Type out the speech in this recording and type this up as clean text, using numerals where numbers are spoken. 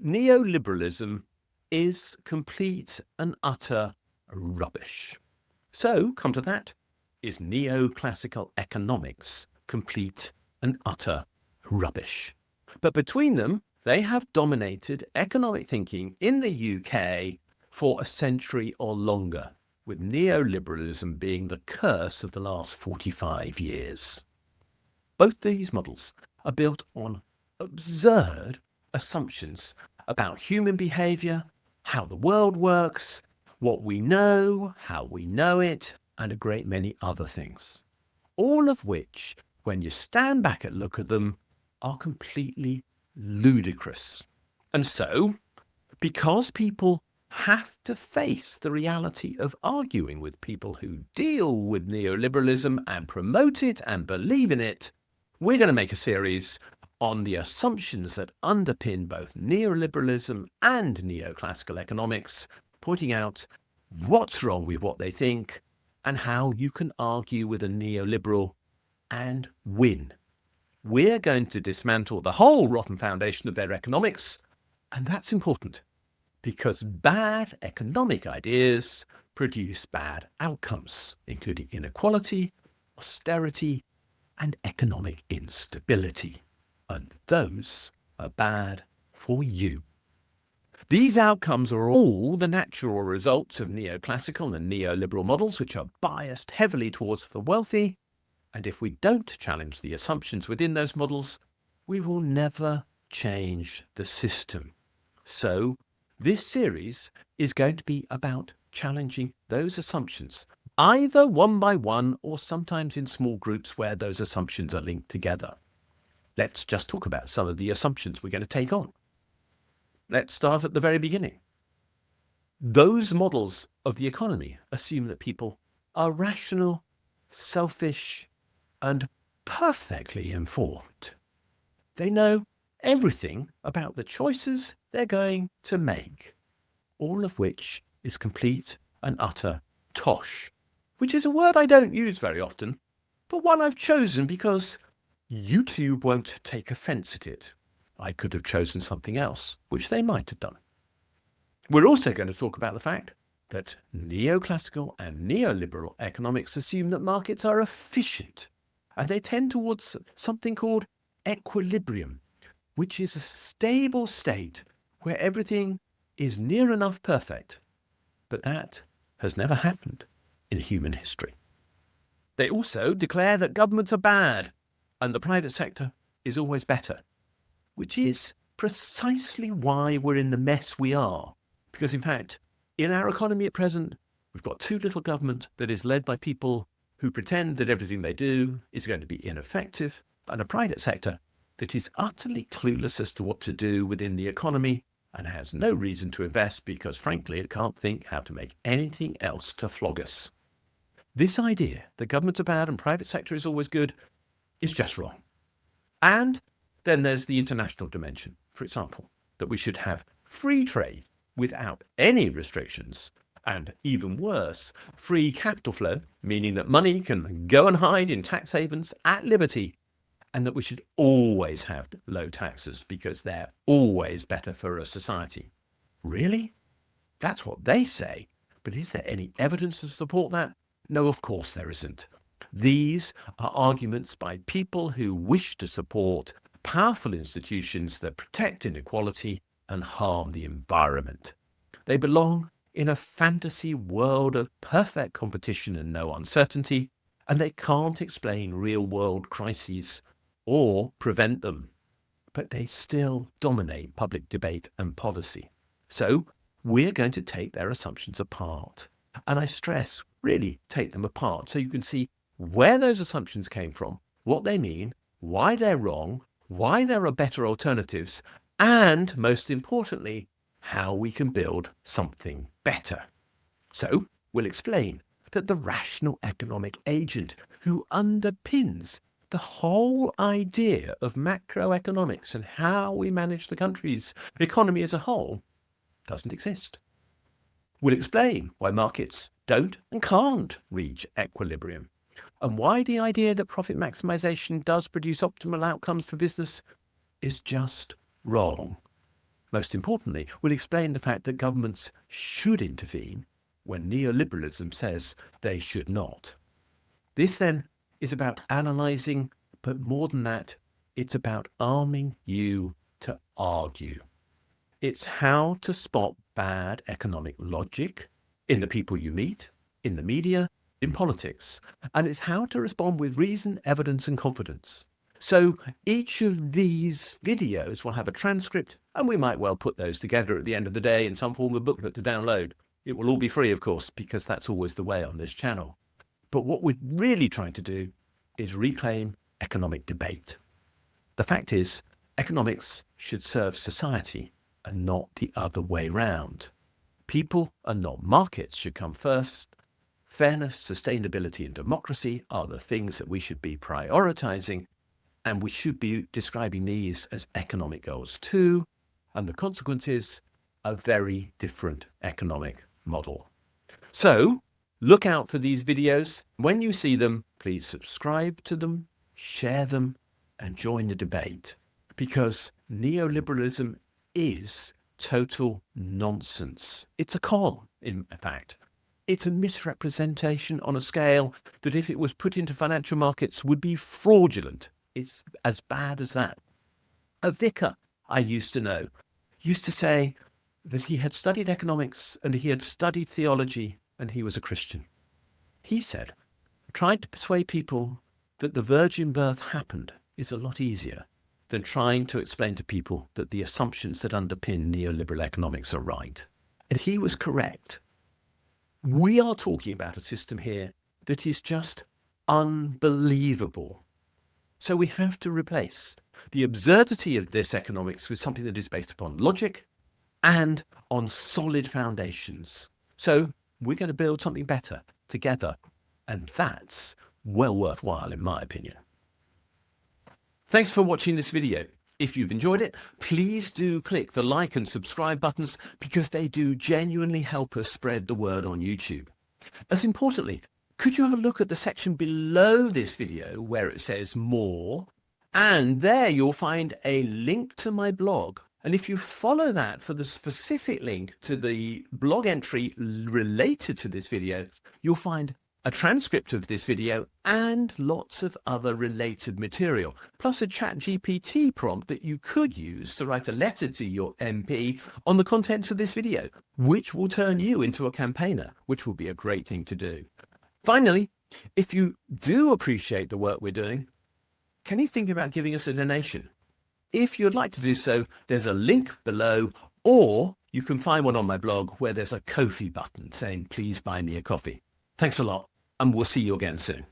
Neoliberalism is complete and utter rubbish. So, come to that, is neoclassical economics complete and utter rubbish? But between them, they have dominated economic thinking in the UK for a century or longer, with neoliberalism being the curse of the last 45 years. Both these models are built on absurd assumptions about human behaviour, how the world works, what we know, how we know it, and a great many other things. All of which, when you stand back and look at them, are completely ludicrous. And so, because people have to face the reality of arguing with people who deal with neoliberalism and promote it and believe in it, we're going to make a series on the assumptions that underpin both neoliberalism and neoclassical economics, pointing out what's wrong with what they think and how you can argue with a neoliberal and win. We're going to dismantle the whole rotten foundation of their economics, and that's important because bad economic ideas produce bad outcomes, including inequality, austerity, and economic instability. And those are bad for you. These outcomes are all the natural results of neoclassical and neoliberal models, which are biased heavily towards the wealthy. And if we don't challenge the assumptions within those models, we will never change the system. So this series is going to be about challenging those assumptions, either one by one or sometimes in small groups where those assumptions are linked together. Let's just talk about some of the assumptions we're going to take on. Let's start at the very beginning. Those models of the economy assume that people are rational, selfish, and perfectly informed. They know everything about the choices they're going to make, all of which is complete and utter tosh, which is a word I don't use very often, but one I've chosen because YouTube won't take offence at it. I could have chosen something else, which they might have done. We're also going to talk about the fact that neoclassical and neoliberal economics assume that markets are efficient, and they tend towards something called equilibrium, which is a stable state where everything is near enough perfect. But that has never happened in human history. They also declare that governments are bad and the private sector is always better, which is precisely why we're in the mess we are. Because in fact, in our economy at present, we've got too little government that is led by people who pretend that everything they do is going to be ineffective, and a private sector that is utterly clueless as to what to do within the economy and has no reason to invest because, frankly, it can't think how to make anything else to flog us. This idea that governments are bad and private sector is always good is just wrong. And then there's the international dimension, for example, that we should have free trade without any restrictions, and even worse, free capital flow, meaning that money can go and hide in tax havens at liberty, and that we should always have low taxes because they're always better for a society. Really? That's what they say, but is there any evidence to support that? No, of course there isn't. These are arguments by people who wish to support powerful institutions that protect inequality and harm the environment. They belong in a fantasy world of perfect competition and no uncertainty, and they can't explain real-world crises or prevent them. But they still dominate public debate and policy. So we're going to take their assumptions apart. And I stress, really take them apart so you can see where those assumptions came from, what they mean, why they're wrong, why there are better alternatives, and most importantly, how we can build something better. So we'll explain that the rational economic agent who underpins the whole idea of macroeconomics and how we manage the country's economy as a whole doesn't exist. We'll explain why markets don't and can't reach equilibrium, and why the idea that profit maximization does produce optimal outcomes for business is just wrong. most importantly, we'll explain the fact that governments should intervene when neoliberalism says they should not. This then is about analysing, but more than that, it's about arming you to argue. It's how to spot bad economic logic in the people you meet, in the media, in politics. And it's how to respond with reason, evidence, and confidence. So each of these videos will have a transcript, and we might well put those together at the end of the day in some form of booklet to download. It will all be free, of course, because that's always the way on this channel. But what we're really trying to do is reclaim economic debate. The fact is, economics should serve society and not the other way round. People and not markets should come first. Fairness, sustainability, and democracy are the things that we should be prioritizing, and we should be describing these as economic goals too, and the consequence is a very different economic model. So, look out for these videos. When you see them, please subscribe to them, share them, and join the debate, because neoliberalism is total nonsense. It's a con, in fact. It's a misrepresentation on a scale that, if it was put into financial markets, would be fraudulent. It's as bad as that. A vicar I used to know used to say that he had studied economics and he had studied theology and he was a Christian. He said, trying to persuade people that the virgin birth happened is a lot easier than trying to explain to people that the assumptions that underpin neoliberal economics are right. And he was correct. We are talking about a system here that is just unbelievable. So we have to replace the absurdity of this economics with something that is based upon logic and on solid foundations. So we're going to build something better together. And that's well worthwhile, in my opinion. Thanks for watching this video. If you've enjoyed it, please do click the like and subscribe buttons, because they do genuinely help us spread the word on YouTube. As importantly, could you have a look at the section below this video where it says more, and there you'll find a link to my blog. And if you follow that for the specific link to the blog entry related to this video, you'll find a transcript of this video and lots of other related material, plus a ChatGPT prompt that you could use to write a letter to your MP on the contents of this video, which will turn you into a campaigner, which will be a great thing to do. Finally, if you do appreciate the work we're doing, can you think about giving us a donation? If you'd like to do so, there's a link below, or you can find one on my blog where there's a Ko-fi button saying, please buy me a coffee. Thanks a lot, and we'll see you again soon.